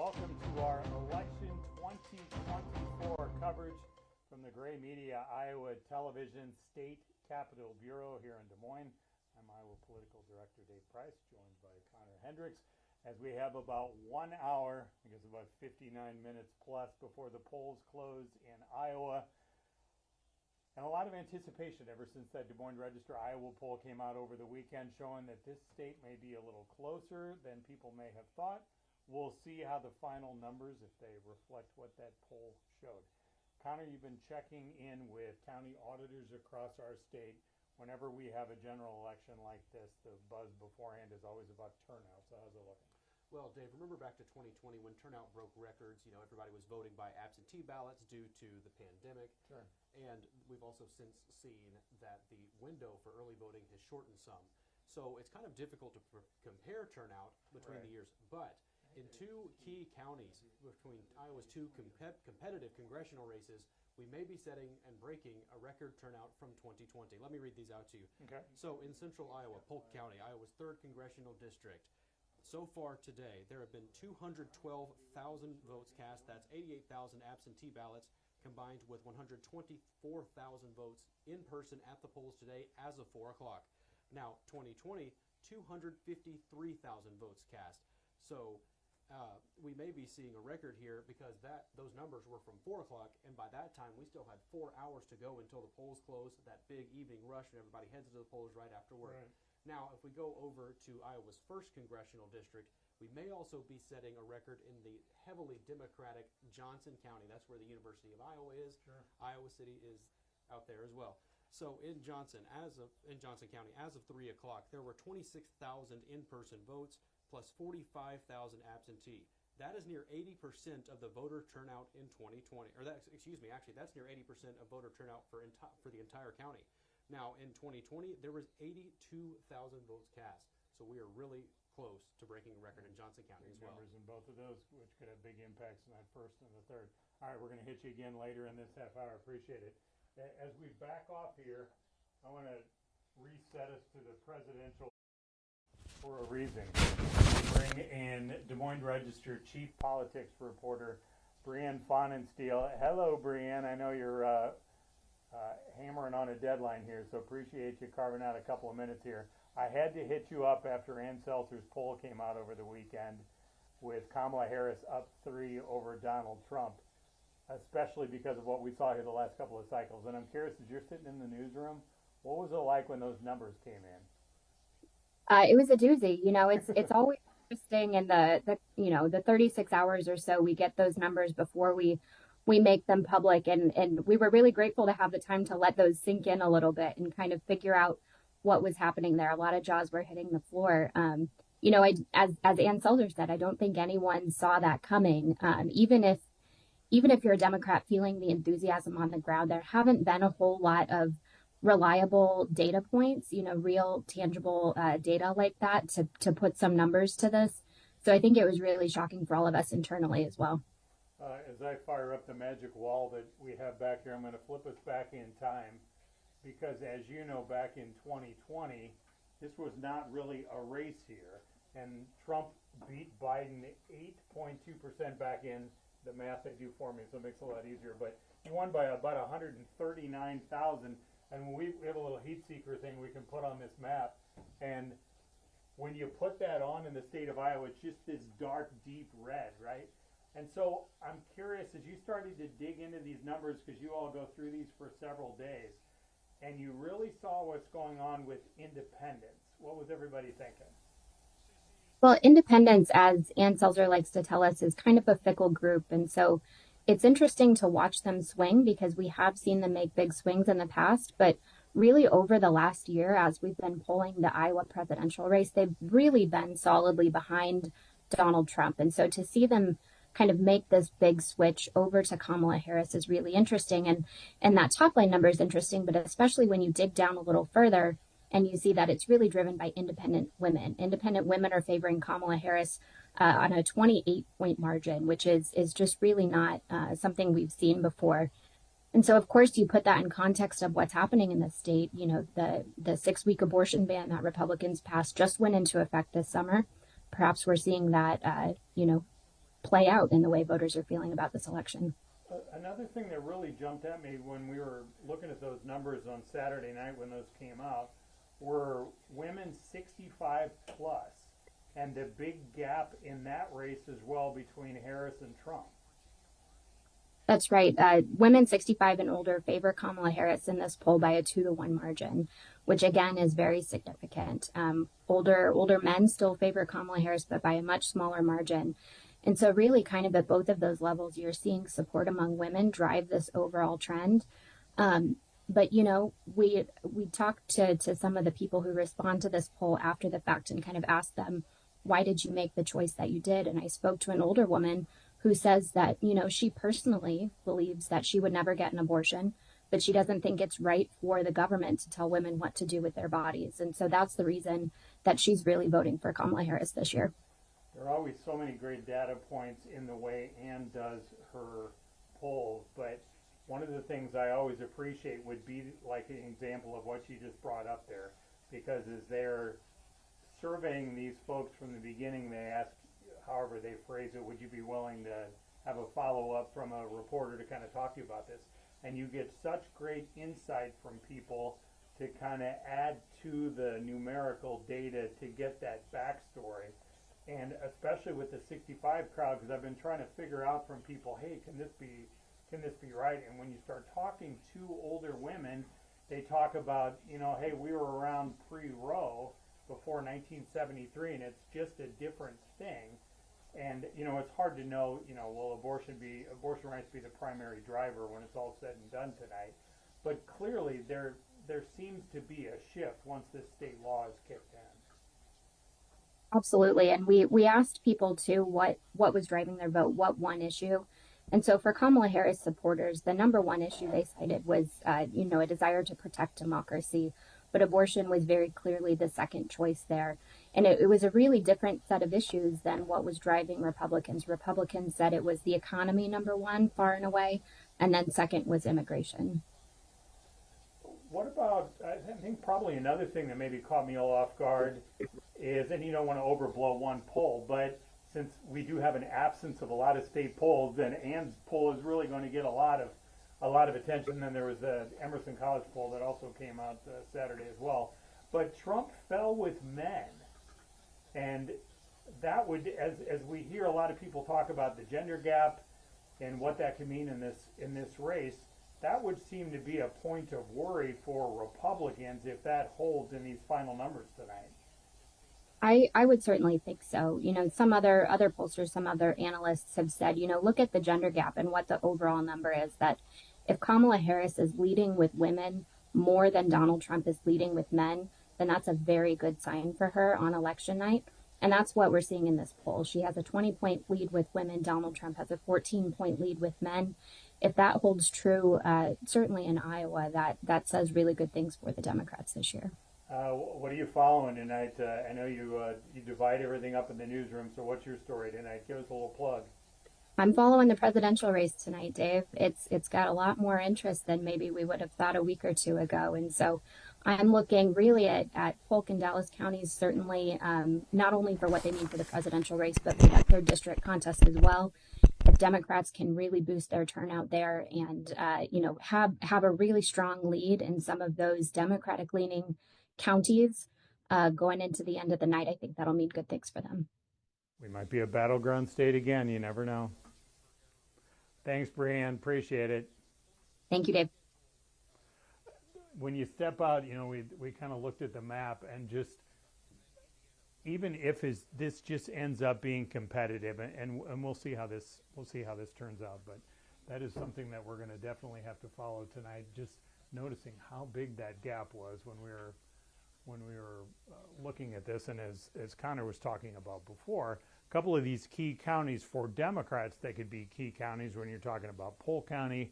welcome to our election 2024 coverage from the Gray Media Iowa Television State Capitol Bureau here in Des Moines. I'm Iowa Political Director Dave Price, joined by Connor Hendricks, as we have about 1 hour, I guess about 59 minutes plus before the polls close in Iowa. And a lot of anticipation ever since that Des Moines Register Iowa poll came out over the weekend, showing that this state may be a little closer than people may have thought. We'll see how the final numbers, if they reflect what that poll showed. Connor, you've been checking in with county auditors across our state. Whenever we have a general election like this, the buzz beforehand is always about turnout. So how's it looking? Well, Dave, remember back to 2020 when turnout broke records. You know, everybody was voting by absentee ballots due to the pandemic. Sure. And we've also since seen that the window for early voting has shortened some. So it's kind of difficult to compare turnout between the years. But in two key counties, between Iowa's two competitive congressional races, we may be setting and breaking a record turnout from 2020. Let me read these out to you. Okay. So in central Iowa, Polk County, Iowa's 3rd congressional district, so far today, there have been 212,000 votes cast. That's 88,000 absentee ballots combined with 124,000 votes in person at the polls today as of 4 o'clock. Now, 2020, 253,000 votes cast. So we may be seeing a record here because those numbers were from 4 o'clock, and by that time we still had 4 hours to go until the polls close, that big evening rush, and everybody heads to the polls right after work. Right. Now, if we go over to Iowa's 1st congressional district, we may also be setting a record in the heavily Democratic Johnson County. That's where the University of Iowa is. Sure. Iowa City is out there as well. So in Johnson County, as of 3 o'clock, there were 26,000 in-person votes plus 45,000 absentee. That is near 80% of the voter turnout in 2020. That's near 80% of voter turnout for the entire county. Now, in 2020, there was 82,000 votes cast. So we are really close to breaking a record in Johnson County as well. Numbers in both of those, which could have big impacts in that 1st and the 3rd. All right, we're going to hit you again later in this half hour. Appreciate it. As we back off here, I want to reset us to the presidential for a reason. We bring in Des Moines Register Chief Politics Reporter Brianne Fahnenstiel. Hello, Brianne. I know you're hammering on a deadline here, so appreciate you carving out a couple of minutes here. I had to hit you up after Ann Seltzer's poll came out over the weekend with Kamala Harris up 3 over Donald Trump, especially because of what we saw here the last couple of cycles. And I'm curious, as you're sitting in the newsroom, what was it like when those numbers came in? It was a doozy. You know, it's always interesting in the 36 hours or so we get those numbers before we make them public, and we were really grateful to have the time to let those sink in a little bit and kind of figure out what was happening there. A lot of jaws were hitting the floor. As Ann Seltzer said, I don't think anyone saw that coming. Even if you're a Democrat feeling the enthusiasm on the ground, there haven't been a whole lot of reliable data points, real tangible data like that to put some numbers to this. So I think it was really shocking for all of us internally as well. As I fire up the magic wall that we have back here, I'm going to flip us back in time, because as you know, back in 2020, this was not really a race here, and Trump beat Biden 8.2% back in. The math they do for me, so it makes it a lot easier, but he won by about 139,000, and we have a little heat seeker thing we can put on this map, and when you put that on in the state of Iowa, it's just this dark, deep red, right? And so I'm curious, as you started to dig into these numbers, because you all go through these for several days, and you really saw what's going on with independents, what was everybody thinking? Well, independents, as Ann Seltzer likes to tell us, is kind of a fickle group. And so it's interesting to watch them swing, because we have seen them make big swings in the past. But really over the last year, as we've been polling the Iowa presidential race, they've really been solidly behind Donald Trump. And so to see them kind of make this big switch over to Kamala Harris is really interesting. And that top line number is interesting, but especially when you dig down a little further and you see that it's really driven by independent women. Independent women are favoring Kamala Harris on a 28-point margin, which is just really not something we've seen before. And so, of course, you put that in context of what's happening in the state. You know, the 6-week abortion ban that Republicans passed just went into effect this summer. Perhaps we're seeing that, play out in the way voters are feeling about this election. Another thing that really jumped at me when we were looking at those numbers on Saturday night when those came out were women 65 plus, and the big gap in that race as well between Harris and Trump. That's right. Women 65 and older favor Kamala Harris in this poll by a 2-to-1 margin, which again is very significant. Older men still favor Kamala Harris, but by a much smaller margin. And so really kind of at both of those levels, you're seeing support among women drive this overall trend. But, you know, we talked to some of the people who respond to this poll after the fact and kind of asked them, why did you make the choice that you did? And I spoke to an older woman who says that, you know, she personally believes that she would never get an abortion, but she doesn't think it's right for the government to tell women what to do with their bodies. And so that's the reason that she's really voting for Kamala Harris this year. There are always so many great data points in the way Ann does her polls, but one of the things I always appreciate would be like an example of what she just brought up there, because as they're surveying these folks from the beginning, they ask, however they phrase it, would you be willing to have a follow-up from a reporter to kind of talk to you about this? And you get such great insight from people to kind of add to the numerical data to get that backstory. And especially with the 65 crowd, because I've been trying to figure out from people, hey, can this be right? And when you start talking to older women, they talk about, you know, hey, we were around pre-Roe before 1973, and it's just a different thing. And, you know, it's hard to know, you know, will abortion rights be the primary driver when it's all said and done tonight? But clearly there seems to be a shift once this state law is kicked in. Absolutely. And we asked people too what was driving their vote, what one issue. And so for Kamala Harris supporters, the number one issue they cited was, you know, a desire to protect democracy. But abortion was very clearly the second choice there. And it was a really different set of issues than what was driving Republicans. Republicans said it was the economy, number one, far and away, and then second was immigration. What about, I think probably another thing that maybe caught me all off guard is, and you don't want to overblow one poll, but since we do have an absence of a lot of state polls, then Ann's poll is really going to get a lot of attention. Then there was the Emerson College poll that also came out Saturday as well. But Trump fell with men, and that would, as we hear a lot of people talk about the gender gap and what that could mean in this race, that would seem to be a point of worry for Republicans if that holds in these final numbers tonight. I would certainly think so. You know, some other pollsters, some other analysts have said, you know, look at the gender gap and what the overall number is, that if Kamala Harris is leading with women more than Donald Trump is leading with men, then that's a very good sign for her on election night. And that's what we're seeing in this poll. She has a 20-point lead with women. Donald Trump has a 14-point lead with men. If that holds true, certainly in Iowa, that says really good things for the Democrats this year. What are you following tonight? I know you divide everything up in the newsroom, so what's your story tonight? Give us a little plug. I'm following the presidential race tonight, Dave. It's got a lot more interest than maybe we would have thought a week or two ago. And so I'm looking really at Polk and Dallas counties, certainly, not only for what they mean for the presidential race, but for that third district contest as well. If Democrats can really boost their turnout there and, you know, have a really strong lead in some of those Democratic-leaning counties going into the end of the night, I think that'll mean good things for them. We might be a battleground state again. You never know. Thanks, Brianne. Appreciate it. Thank you, Dave. When you step out, you know, we kind of looked at the map and just, even if this just ends up being competitive, and we'll see how this turns out, but that is something that we're going to definitely have to follow tonight. Just noticing how big that gap was when we were looking at this, and as Connor was talking about before, a couple of these key counties for Democrats that could be key counties when you're talking about Polk County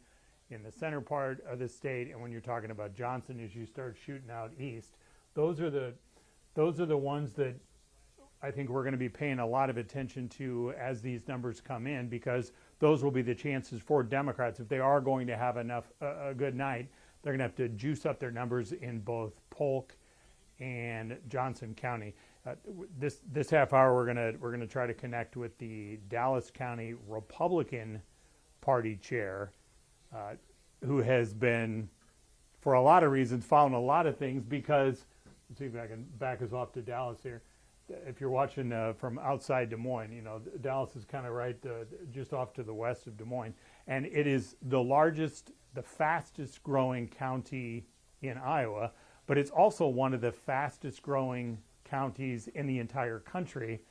in the center part of the state, and when you're talking about Johnson as you start shooting out east, those are the ones that I think we're going to be paying a lot of attention to as these numbers come in, because those will be the chances for Democrats, if they are going to have a good night, they're going to have to juice up their numbers in both Polk and Johnson County. This half hour we're gonna try to connect with the Dallas County Republican Party chair, who has been, for a lot of reasons, following a lot of things. Because, let's see if I can back us off to Dallas here. If you're watching from outside Des Moines, you know, Dallas is kind of right just off to the west of Des Moines, and it is the largest, the fastest growing county in Iowa, but it's also one of the fastest growing counties in the entire country.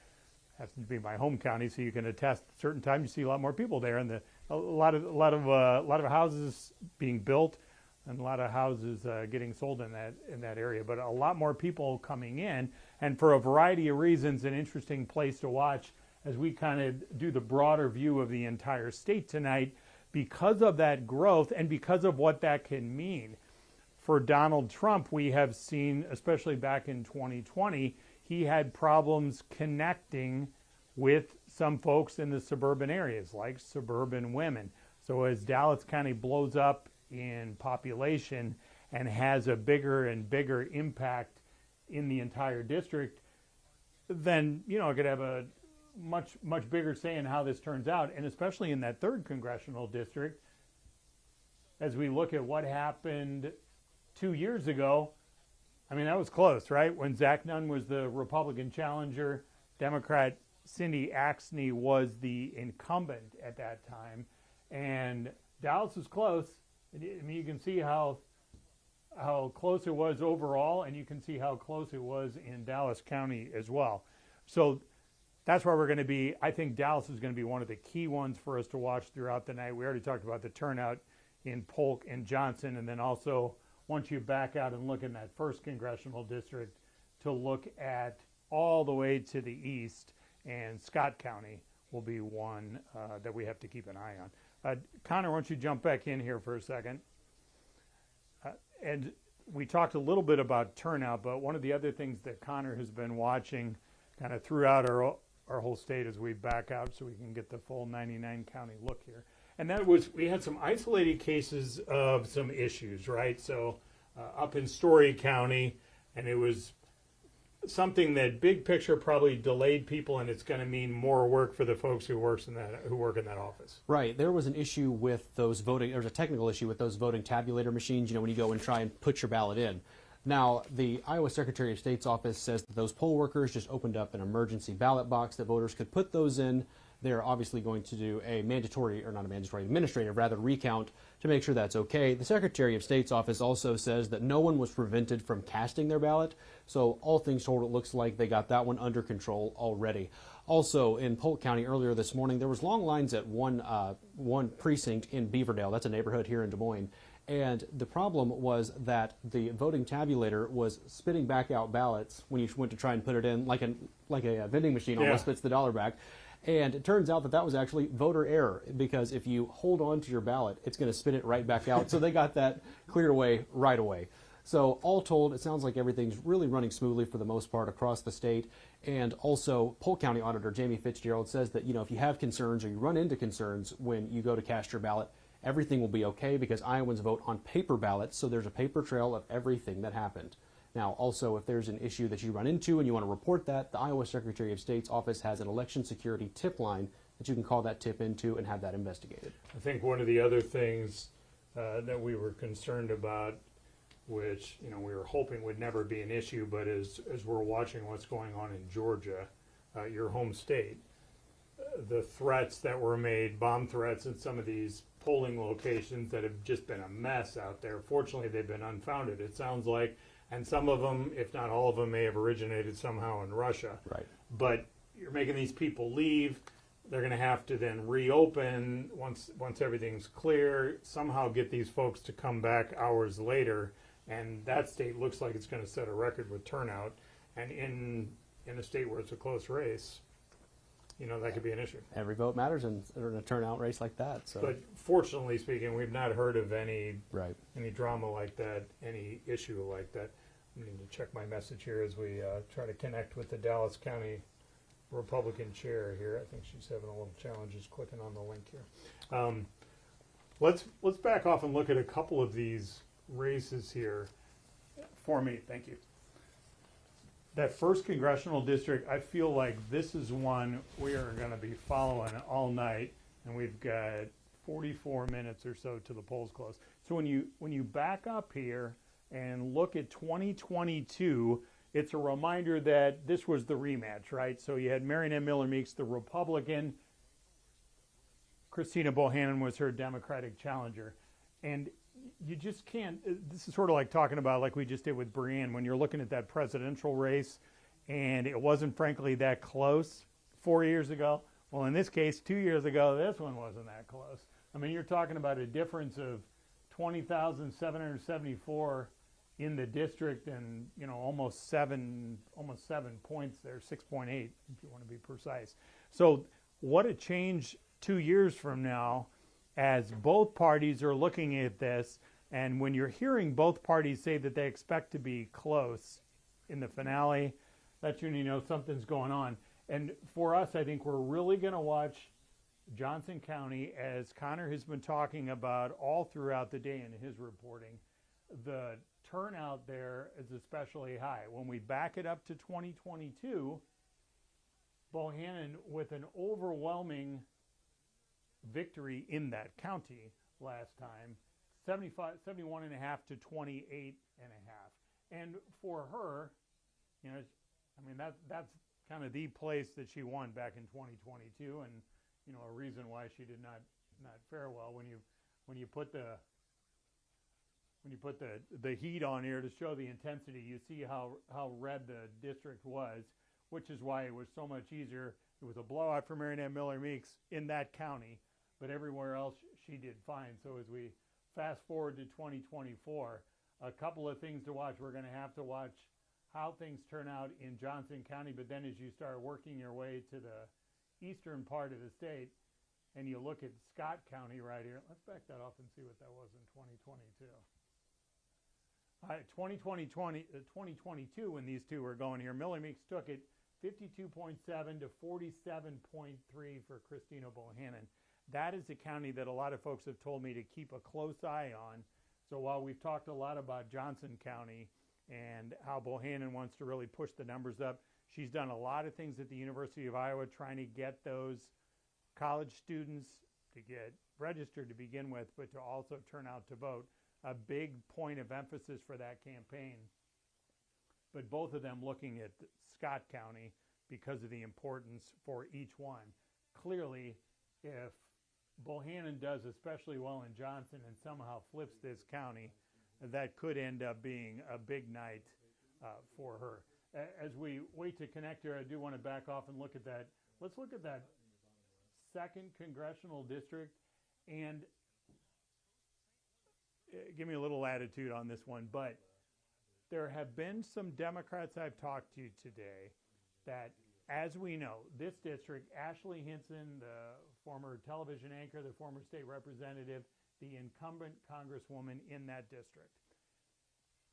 Happens to be my home county, so you can attest. At certain times, you see a lot more people there, and a lot of houses being built, and a lot of houses getting sold in that area. But a lot more people coming in, and for a variety of reasons, an interesting place to watch as we kind of do the broader view of the entire state tonight, because of that growth and because of what that can mean. For Donald Trump, we have seen, especially back in 2020, he had problems connecting with some folks in the suburban areas, like suburban women. So as Dallas County blows up in population and has a bigger and bigger impact in the entire district, then, you know, it could have a much bigger say in how this turns out. And especially in that 3rd congressional district, as we look at what happened 2 years ago, I mean, that was close, right? When Zack Nun was the Republican challenger, Democrat Cindy Axne was the incumbent at that time, and Dallas was close. I mean, you can see how close it was overall, and you can see how close it was in Dallas County as well. So that's where we're going to be. I think Dallas is going to be one of the key ones for us to watch throughout the night. We already talked about the turnout in Polk and Johnson, and then also, once you back out and look in that 1st congressional district, to look at all the way to the east, and Scott County will be one that we have to keep an eye on. Connor, why don't you jump back in here for a second? And we talked a little bit about turnout, but one of the other things that Connor has been watching kind of throughout our whole state as we back out, so we can get the full 99 county look here. And that was, we had some isolated cases of some issues, right? So up in Story County, and it was something that big picture probably delayed people, and it's going to mean more work for the folks who work in that office. Right. There was an issue with those voting. There was a technical issue with those voting tabulator machines. You know, when you go and try and put your ballot in. Now, the Iowa Secretary of State's office says that those poll workers just opened up an emergency ballot box that voters could put those in. They're obviously going to do a administrative recount to make sure that's okay. The Secretary of State's office also says that no one was prevented from casting their ballot. So all things told, it looks like they got that one under control already. Also, in Polk County earlier this morning, there was long lines at one precinct in Beaverdale. That's a neighborhood here in Des Moines. And the problem was that the voting tabulator was spitting back out ballots when you went to try and put it in, like a vending machine almost spits the dollar back. And it turns out that that was actually voter error, because if you hold on to your ballot, it's going to spit it right back out. So they got that cleared away right away. So all told, it sounds like everything's really running smoothly for the most part across the state. And also, Polk County Auditor Jamie Fitzgerald says that, you know, if you have concerns or you run into concerns when you go to cast your ballot, everything will be okay, because Iowans vote on paper ballots, so there's a paper trail of everything that happened. Now, also, if there's an issue that you run into and you want to report that, the Iowa Secretary of State's office has an election security tip line that you can call that tip into and have that investigated. I think one of the other things that we were concerned about, which, you know, we were hoping would never be an issue, but as we're watching what's going on in Georgia, your home state, the threats that were made, bomb threats at some of these polling locations that have just been a mess out there. Fortunately, they've been unfounded, it sounds like. And some of them, if not all of them, may have originated somehow in Russia. Right. But you're making these people leave. They're going to have to then reopen once everything's clear, somehow get these folks to come back hours later. And that state looks like it's going to set a record with turnout. And in a state where it's a close race, you know, that could be an issue. Every vote matters in a turnout race like that. So. But fortunately speaking, we've not heard of any drama like that, any issue like that. I need to check my message here as we try to connect with the Dallas County Republican chair here. I think she's having a little challenges clicking on the link here. Let's back off and look at a couple of these races here for me. Thank you. that first congressional district, I feel like this is one we are going to be following all night, and we've got 44 minutes or so to the polls close. So when you back up here and look at 2022, it's a reminder that this was the rematch, right? So you had Marianne M. Miller Meeks, the Republican. Christina Bohannon was her Democratic challenger. And you just can't, this is sort of like talking about, like we just did with Brienne, when you're looking at that presidential race and it wasn't frankly that close 4 years ago. Well, in this case, 2 years ago, this one wasn't that close. I mean, you're talking about a difference of 20,774 in the district, and almost seven points there, 6.8 if you want to be precise. So what a change 2 years from now, as both parties are looking at this, and when you're hearing both parties say that they expect to be close in the finale, that's when you know something's going on. And for us, I think we're really going to watch Johnson County, as Connor has been talking about all throughout the day in his reporting. The turnout there is especially high. When we back it up to 2022, Bohannon with an overwhelming victory in that county last time, 71.5 to 28.5. And for her, that's kind of the place that she won back in 2022, and a reason why she did not fare well. When you put the heat on here to show the intensity, you see how red the district was, which is why it was so much easier. It was a blowout for Marianne M. Miller Meeks in that county, but everywhere else she did fine. So as we fast forward to 2024, a couple of things to watch. We're going to have to watch how things turn out in Johnson County, but then as you start working your way to the eastern part of the state, and you look at Scott County right here. Let's back that off and see what that was in 2022. All right, 2022, when these two were going here, Miller Meeks took it 52.7 to 47.3 for Christina Bohannon. That is a county that a lot of folks have told me to keep a close eye on. So while we've talked a lot about Johnson County and how Bohannon wants to really push the numbers up, she's done a lot of things at the University of Iowa trying to get those college students to get registered to begin with, but to also turn out to vote. A big point of emphasis for that campaign. But both of them looking at Scott County because of the importance for each one. Clearly, if Bohannon does especially well in Johnson and somehow flips this county, that could end up being a big night for her. As we wait to connect here, I do want to back off and look at that. Let's look at that second congressional district, and give me a little latitude on this one, but there have been some Democrats I've talked to today that, as we know, this district, Ashley Hinson, the former television anchor, the former state representative, the incumbent congresswoman in that district.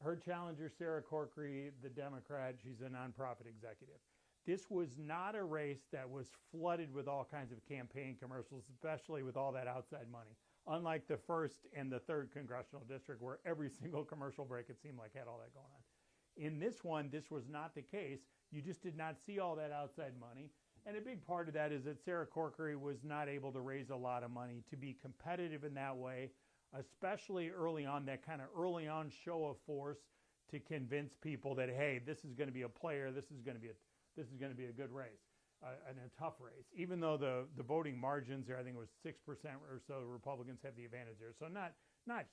Her challenger, Sarah Corkery, the Democrat, she's a nonprofit executive. This was not a race that was flooded with all kinds of campaign commercials, especially with all that outside money. Unlike the first and the third congressional district, where every single commercial break, it seemed like, had all that going on. In this one, this was not the case. You just did not see all that outside money. And a big part of that is that Sarah Corkery was not able to raise a lot of money to be competitive in that way, especially early on, that kind of early on show of force to convince people that, hey, this is going to be a player, this is going to be a good race, and a tough race. Even though the voting margins there, I think it was 6% or so, Republicans have the advantage there. So not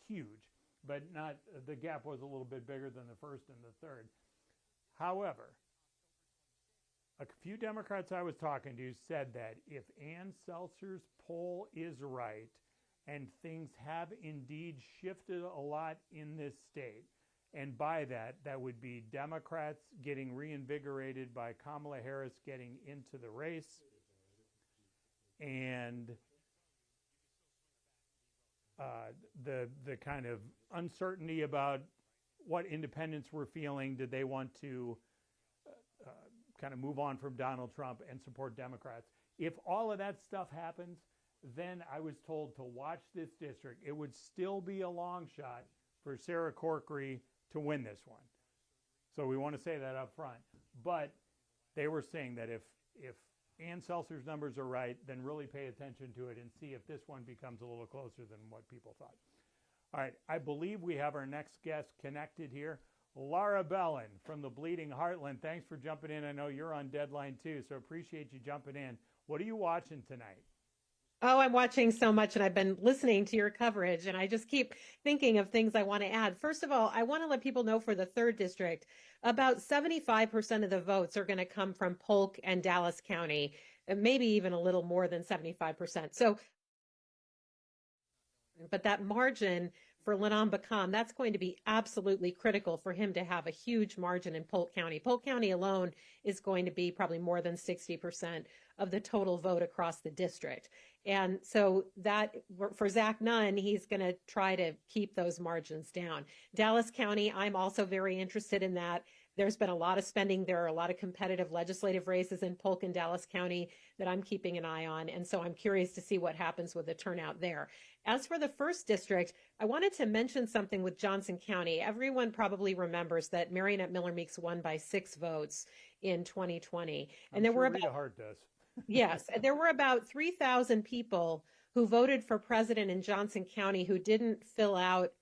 huge, but the gap was a little bit bigger than the first and the third. However, a few Democrats I was talking to said that if Ann Seltzer's poll is right, and things have indeed shifted a lot in this state, and by that would be Democrats getting reinvigorated by Kamala Harris getting into the race, and the kind of uncertainty about what independents were feeling. Did they want to kind of move on from Donald Trump and support Democrats? If all of that stuff happens, then I was told to watch this district. It would still be a long shot for Sarah Corkery to win this one. So we want to say that up front. But they were saying that if Ann Seltzer's numbers are right, then really pay attention to it and see if this one becomes a little closer than what people thought. All right, I believe we have our next guest connected here. Lara Bellan from the Bleeding Heartland. Thanks for jumping in. I know you're on deadline too, so appreciate you jumping in. What are you watching tonight? Oh, I'm watching so much, and I've been listening to your coverage, and I just keep thinking of things I want to add. First of all, I want to let people know for the 3rd district, about 75% of the votes are going to come from Polk and Dallas County, and maybe even a little more than 75%. So, but that margin for Lanam Bakam, that's going to be absolutely critical for him to have a huge margin in Polk County. Polk County alone is going to be probably more than 60% of the total vote across the district. And so that for Zack Nun, he's going to try to keep those margins down. Dallas County, I'm also very interested in that. There's been a lot of spending. There are a lot of competitive legislative races in Polk and Dallas County that I'm keeping an eye on. And so I'm curious to see what happens with the turnout there. As for the 1st district, I wanted to mention something with Johnson County. Everyone probably remembers that Marionette Miller Meeks won by 6 votes in 2020. And there were Rita Hart does. Yes, there were about 3,000 people who voted for president in Johnson County who didn't fill out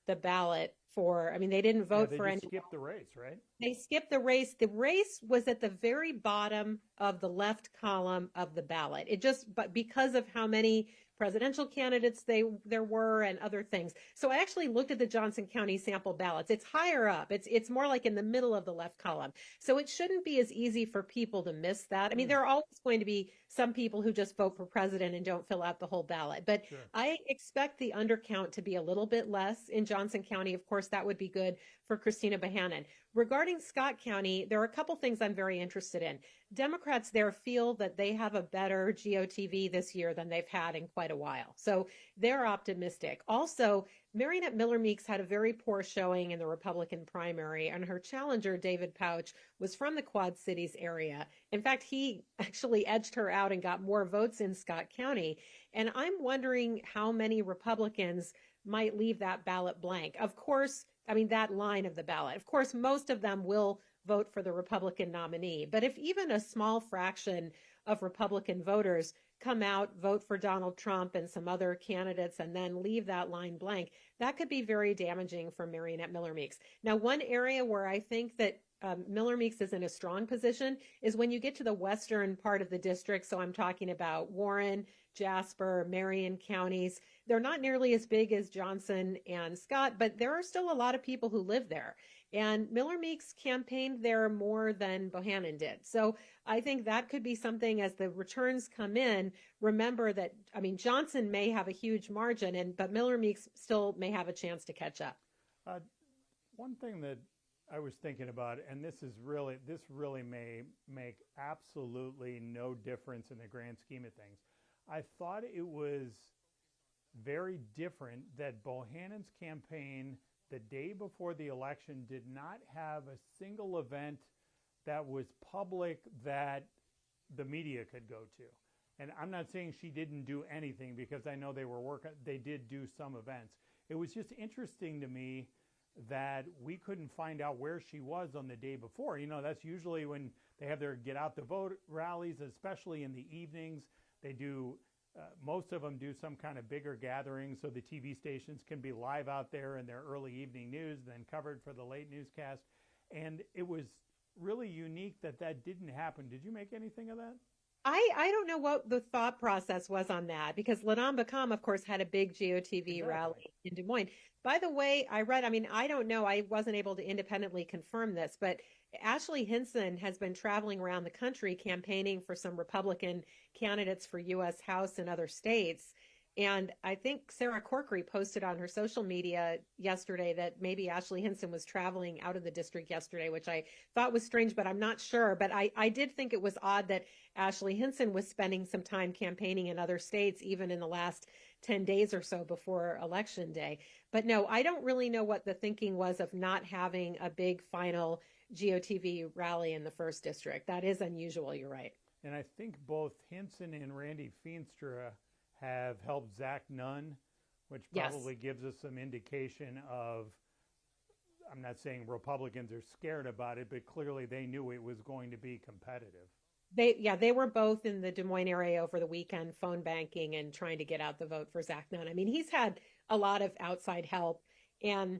the ballot for, I mean, they didn't vote for any. They skipped the race, right? They skipped the race. The race was at the very bottom of the left column of the ballot. It just, but because of how many presidential candidates there were and other things. So I actually looked at the Johnson County sample ballots. It's higher up. It's more like in the middle of the left column. So it shouldn't be as easy for people to miss that. I mean, there are always going to be some people who just vote for president and don't fill out the whole ballot. But sure. I expect the undercount to be a little bit less in Johnson County. Of course, that would be good for Christina Bohannon. Regarding Scott County, there are a couple things I'm very interested in. Democrats there feel that they have a better GOTV this year than they've had in quite a while. So they're optimistic. Also, Marionette Miller Meeks had a very poor showing in the Republican primary, and her challenger, David Pouch, was from the Quad Cities area. In fact, he actually edged her out and got more votes in Scott County. And I'm wondering how many Republicans might leave that ballot blank. Of course, I mean, that line of the ballot. Of course, most of them will vote for the Republican nominee. But if even a small fraction of Republican voters come out, vote for Donald Trump and some other candidates, and then leave that line blank, that could be very damaging for Marionette Miller Meeks. Now, one area where I think that Miller Meeks is in a strong position is when you get to the western part of the district. So I'm talking about Warren, Jasper, Marion counties. They're not nearly as big as Johnson and Scott, but there are still a lot of people who live there. And Miller Meeks campaigned there more than Bohannon did. So I think that could be something as the returns come in. Remember that, I mean, Johnson may have a huge margin, but Miller Meeks still may have a chance to catch up. One thing that I was thinking about, and this really may make absolutely no difference in the grand scheme of things. I thought it was very different that Bohannon's campaign the day before the election did not have a single event that was public that the media could go to. And I'm not saying she didn't do anything, because I know they did do some events. It was just interesting to me that we couldn't find out where she was on the day before. You know, that's usually when they have their get out the vote rallies, especially in the evenings. They do, most of them do some kind of bigger gathering, so the TV stations can be live out there in their early evening news, then covered for the late newscast. And it was really unique that didn't happen. Did you make anything of that? I don't know what the thought process was on that, because Lanam Bakam, of course, had a big GOTV rally in Des Moines. By the way, I don't know, I wasn't able to independently confirm this, but Ashley Hinson has been traveling around the country campaigning for some Republican candidates for U.S. House and other states. And I think Sarah Corkery posted on her social media yesterday that maybe Ashley Hinson was traveling out of the district yesterday, which I thought was strange, but I'm not sure. But I did think it was odd that Ashley Hinson was spending some time campaigning in other states, even in the last 10 days or so before Election Day. But no, I don't really know what the thinking was of not having a big final GOTV rally in the first district. That is unusual, you're right. And I think both Hinson and Randy Feenstra have helped Zack Nun, which probably gives us some indication of I'm not saying Republicans are scared about it, but clearly they knew it was going to be competitive. They were both in the Des Moines area over the weekend, phone banking and trying to get out the vote for Zack Nun. I mean, he's had a lot of outside help, and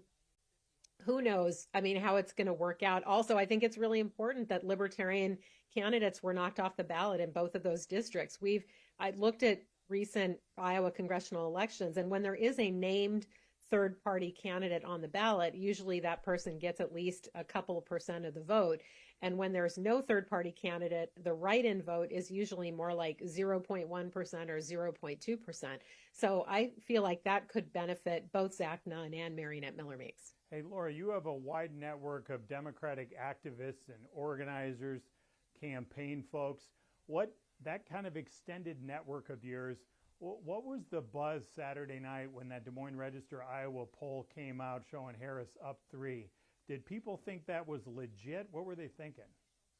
who knows, I mean, how it's going to work out. Also, I think it's really important that libertarian candidates were knocked off the ballot in both of those districts. I looked at recent Iowa congressional elections, and when there is a named third party candidate on the ballot, usually that person gets at least a couple of percent of the vote. And when there's no third party candidate, the write-in vote is usually more like 0.1% or 0.2%. So I feel like that could benefit both Zack Nun and Marionette Miller Meeks. Hey, Laura, you have a wide network of Democratic activists and organizers, campaign folks. That kind of extended network of yours, what was the buzz Saturday night when that Des Moines Register Iowa poll came out showing Harris up 3? Did people think that was legit? What were they thinking?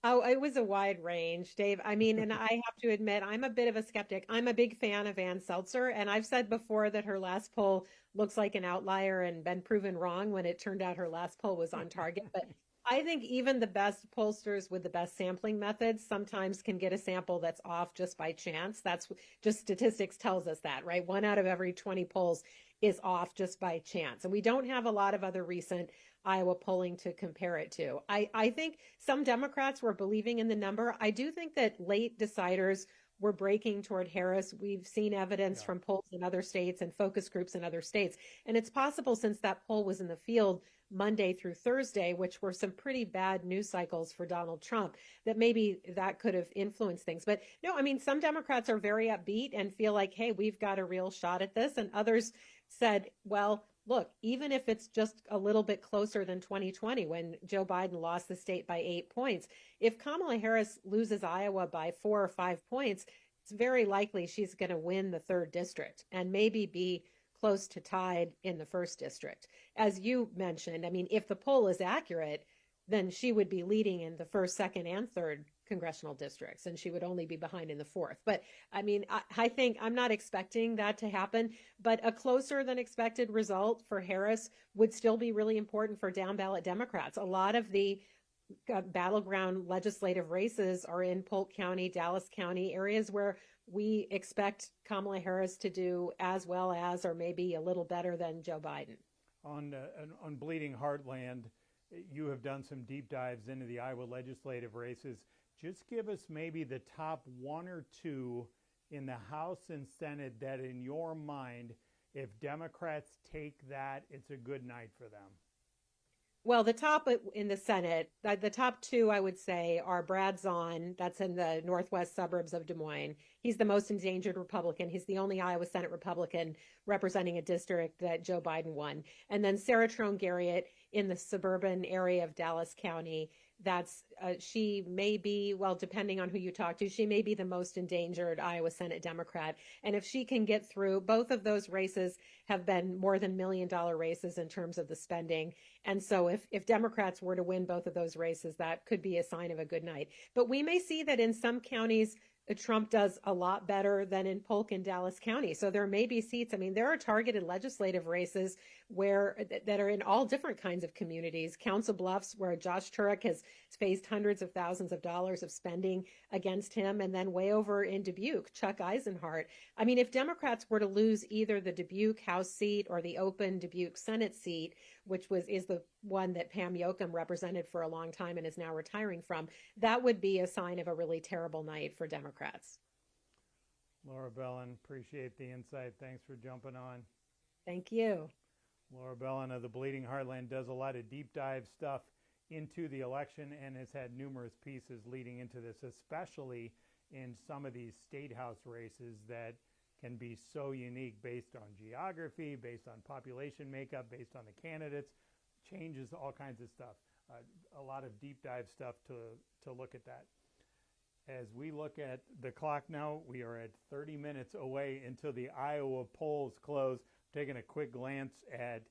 Oh, it was a wide range, Dave. I mean, and I have to admit, I'm a bit of a skeptic. I'm a big fan of Ann Seltzer, and I've said before that her last poll looks like an outlier and been proven wrong when it turned out her last poll was on target. But I think even the best pollsters with the best sampling methods sometimes can get a sample that's off just by chance. That's just statistics tells us that, right? 1 out of every 20 polls is off just by chance. And we don't have a lot of other recent Iowa polling to compare it to. I think some Democrats were believing in the number. I do think that late deciders were breaking toward Harris. We've seen evidence from polls in other states and focus groups in other states. And it's possible, since that poll was in the field Monday through Thursday, which were some pretty bad news cycles for Donald Trump, that maybe that could have influenced things. But no, I mean, some Democrats are very upbeat and feel like, hey, we've got a real shot at this. And others said, well, look, even if it's just a little bit closer than 2020 when Joe Biden lost the state by 8 points, if Kamala Harris loses Iowa by 4 or 5 points, it's very likely she's going to win the 3rd district and maybe be close to tied in the 1st district. As you mentioned, I mean, if the poll is accurate, then she would be leading in the 1st, 2nd, and 3rd congressional districts, and she would only be behind in the 4th. But I mean, I think I'm not expecting that to happen, but a closer than expected result for Harris would still be really important for down ballot Democrats. A lot of the battleground legislative races are in Polk County, Dallas County, areas where we expect Kamala Harris to do as well as, or maybe a little better than, Joe Biden. On Bleeding Heartland, you have done some deep dives into the Iowa legislative races. Just give us maybe the top 1 or 2 in the House and Senate that, in your mind, if Democrats take that, it's a good night for them. Well, the top in the Senate, the top 2, I would say, are Brad Zahn. That's in the northwest suburbs of Des Moines. He's the most endangered Republican. He's the only Iowa Senate Republican representing a district that Joe Biden won. And then Sarah Trone Garriott in the suburban area of Dallas County. That's she may be, well, depending on who you talk to, she may be the most endangered Iowa Senate Democrat. And if she can get through, both of those races have been more than $1 million races in terms of the spending. And so if Democrats were to win both of those races, that could be a sign of a good night. But we may see that in some counties, Trump does a lot better than in Polk and Dallas County. So there may be seats. I mean, there are targeted legislative races that are in all different kinds of communities. Council Bluffs, where Josh Turek has faced hundreds of thousands of dollars of spending against him, and then way over in Dubuque, Chuck Eisenhart. I mean, if Democrats were to lose either the Dubuque House seat or the open Dubuque Senate seat, which is the one that Pam Yoakum represented for a long time and is now retiring from, that would be a sign of a really terrible night for Democrats. Laura Bellan, appreciate the insight. Thanks for jumping on. Thank you. Laura Bellan of the Bleeding Heartland does a lot of deep dive stuff into the election and has had numerous pieces leading into this, especially in some of these state house races that can be so unique based on geography, based on population makeup, based on the candidates, changes all kinds of stuff. A lot of deep dive stuff to look at that. As we look at the clock now, we are at 30 minutes away until the Iowa polls close. Taking a quick glance at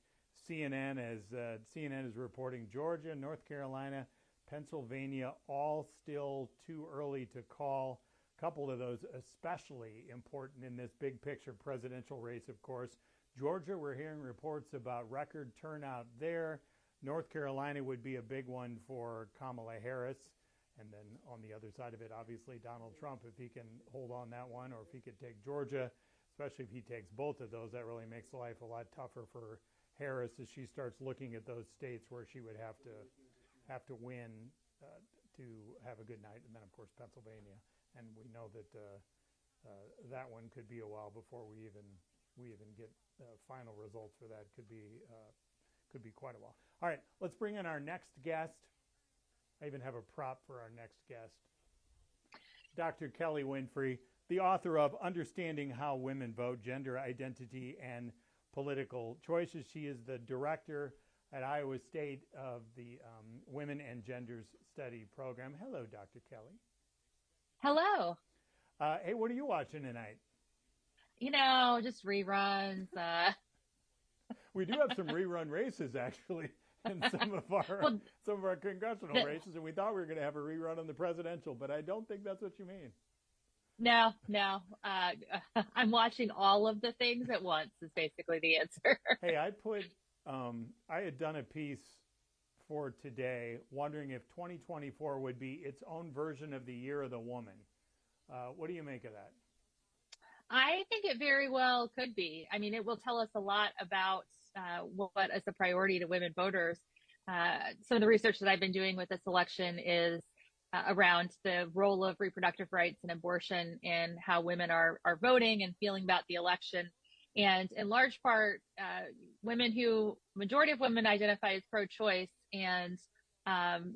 CNN as CNN is reporting Georgia, North Carolina, Pennsylvania, all still too early to call. A couple of those especially important in this big picture presidential race, of course. Georgia, we're hearing reports about record turnout there. North Carolina would be a big one for Kamala Harris. And then on the other side of it, obviously, Donald Trump, if he can hold on that one, or if he could take Georgia, especially if he takes both of those, that really makes life a lot tougher for Harris as she starts looking at those states where she would have to win to have a good night. And then, of course, Pennsylvania. And we know that that one could be a while before we even get final results for that. Could be quite a while. All right, let's bring in our next guest. I even have a prop for our next guest. Dr. Kelly Winfrey, the author of Understanding How Women Vote, Gender Identity and Political Choices. She is the director at Iowa State of the Women and Genders Study Program. Hello, Dr. Kelly. Hello. Hey, what are you watching tonight? Just reruns. We do have some rerun races, actually, in some of our congressional races, and we thought we were going to have a rerun on the presidential, but I don't think that's what you mean. No. I'm watching all of the things at once is basically the answer. Hey, I had done a piece for today wondering if 2024 would be its own version of the Year of the Woman. What do you make of that? I think it very well could be. I mean, it will tell us a lot about what is a priority to women voters. Some of the research that I've been doing with this election is around the role of reproductive rights and abortion and how women are voting and feeling about the election. And in large part, majority of women identify as pro-choice. And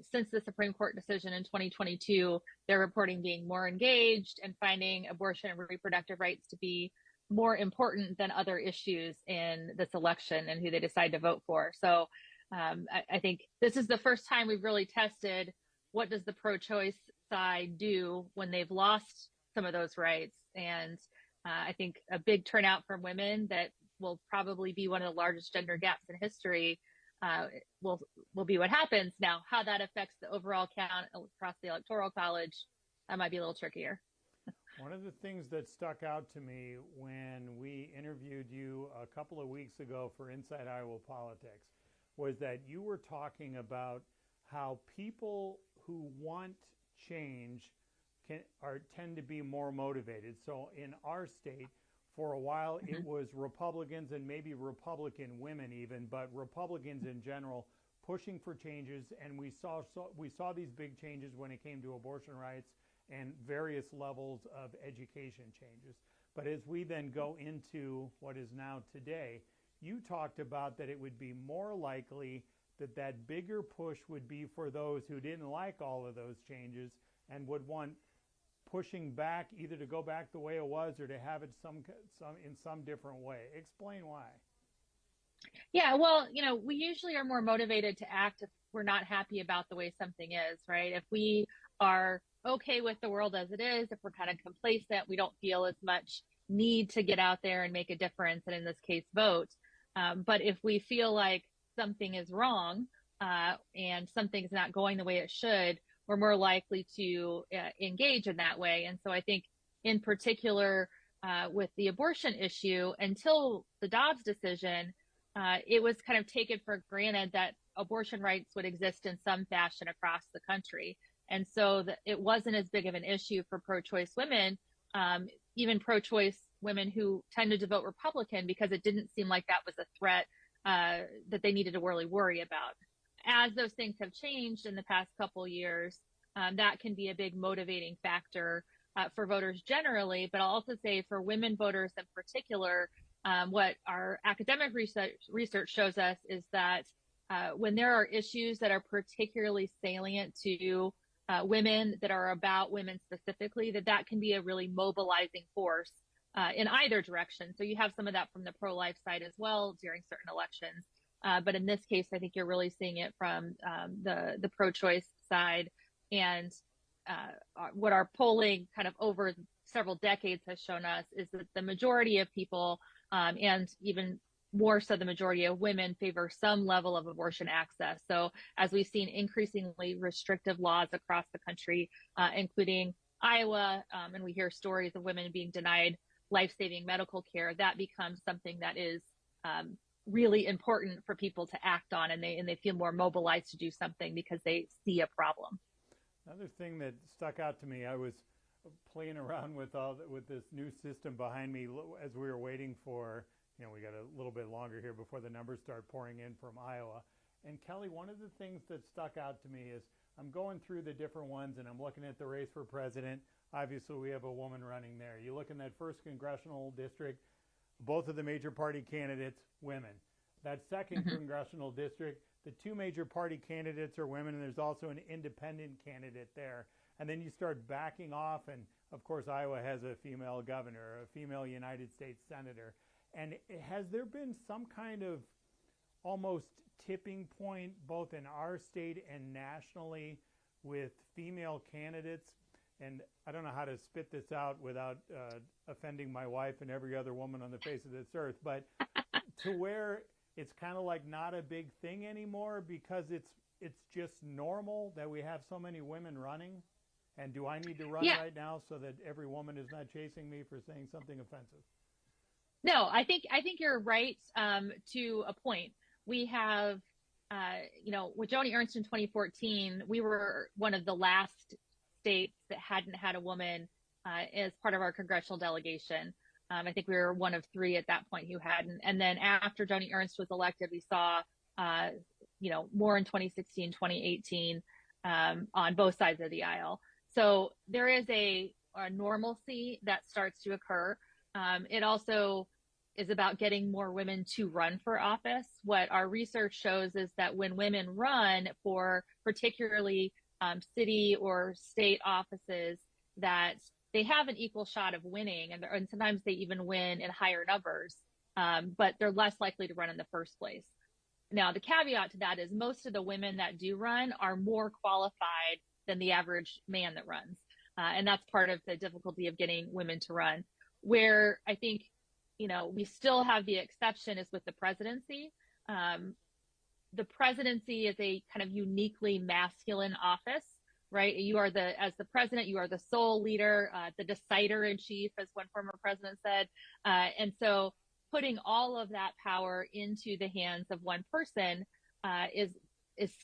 since the Supreme Court decision in 2022, they're reporting being more engaged and finding abortion and reproductive rights to be more important than other issues in this election and who they decide to vote for. So I think this is the first time we've really tested what does the pro-choice side do when they've lost some of those rights. And I think a big turnout from women that will probably be one of the largest gender gaps in history will be what happens. Now, how that affects the overall count across the Electoral College, that might be a little trickier. One of the things that stuck out to me when we interviewed you a couple of weeks ago for Inside Iowa Politics was that you were talking about how people who want change tend to be more motivated. So in our state, for a while, it was Republicans and maybe Republican women even, but Republicans in general pushing for changes. And we saw these big changes when it came to abortion rights and various levels of education changes. But as we then go into what is now today, you talked about that it would be more likely that bigger push would be for those who didn't like all of those changes and would want pushing back, either to go back the way it was or to have it in some different way. Explain why. Yeah, well, we usually are more motivated to act if we're not happy about the way something is, right? If we are okay with the world as it is, if we're kind of complacent, we don't feel as much need to get out there and make a difference, and in this case, vote. But if we feel like something is wrong and something's not going the way it should, we're more likely to engage in that way. And so I think in particular with the abortion issue, until the Dobbs decision, it was kind of taken for granted that abortion rights would exist in some fashion across the country. And so it wasn't as big of an issue for pro-choice women, even pro-choice women who tended to vote Republican, because it didn't seem like that was a threat that they needed to really worry about. As those things have changed in the past couple years, that can be a big motivating factor for voters generally, but I'll also say for women voters in particular, what our academic research shows us is that when there are issues that are particularly salient to women, that are about women specifically, that can be a really mobilizing force in either direction. So you have some of that from the pro-life side as well during certain elections. But in this case, I think you're really seeing it from the pro-choice side. And what our polling kind of over several decades has shown us is that the majority of people, and even more so the majority of women, favor some level of abortion access. So as we've seen increasingly restrictive laws across the country, including Iowa, and we hear stories of women being denied life-saving medical care, that becomes something that is really important for people to act on, and they feel more mobilized to do something because they see a problem. Another thing that stuck out to me, I was playing around with this new system behind me as we were waiting for, we got a little bit longer here before the numbers start pouring in from Iowa. And Kelly, one of the things that stuck out to me is I'm going through the different ones and I'm looking at the race for president. Obviously, we have a woman running there. You look in that first congressional district, both of the major party candidates, women. That second congressional district, the two major party candidates are women, and there's also an independent candidate there. And then you start backing off, and of course, Iowa has a female governor, a female United States senator. And has there been some kind of almost tipping point, both in our state and nationally, with female candidates? And I don't know how to spit this out without offending my wife and every other woman on the face of this earth, but to where it's kind of like not a big thing anymore because it's just normal that we have so many women running? And do I need to run right now so that every woman is not chasing me for saying something offensive? No, I think you're right to a point. We have, with Joni Ernst in 2014, we were one of the last states that hadn't had a woman as part of our congressional delegation. I think we were one of three at that point who hadn't. And then after Joni Ernst was elected, we saw, more in 2016, 2018 on both sides of the aisle. So there is a normalcy that starts to occur. It also is about getting more women to run for office. What our research shows is that when women run for particularly city or state offices, that they have an equal shot of winning, and sometimes they even win in higher numbers, but they're less likely to run in the first place. Now, the caveat to that is most of the women that do run are more qualified than the average man that runs. And that's part of the difficulty of getting women to run. Where I think, we still have the exception is with the presidency. The presidency is a kind of uniquely masculine office, right? As the president, you are the sole leader, the decider in chief, as one former president said. And so putting all of that power into the hands of one person is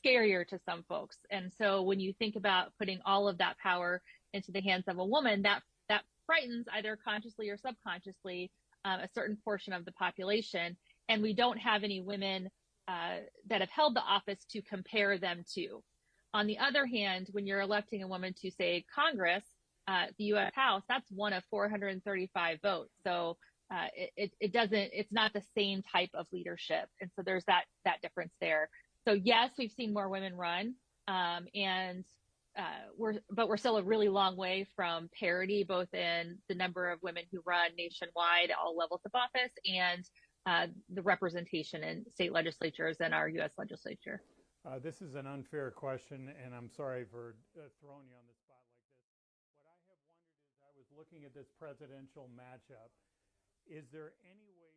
scarier to some folks. And so when you think about putting all of that power into the hands of a woman, that frightens either consciously or subconsciously a certain portion of the population. And we don't have any women that have held the office to compare them to. On the other hand, when you're electing a woman to, say, Congress, the U.S. House, that's one of 435 votes. So it's not the same type of leadership. And so there's that difference there. So yes, we've seen more women run, we're still a really long way from parity, both in the number of women who run nationwide at all levels of office and the representation in state legislatures and our U.S. legislature. This is an unfair question, and I'm sorry for throwing you on the spot like this. What I have wondered is I was looking at this presidential matchup. Is there any way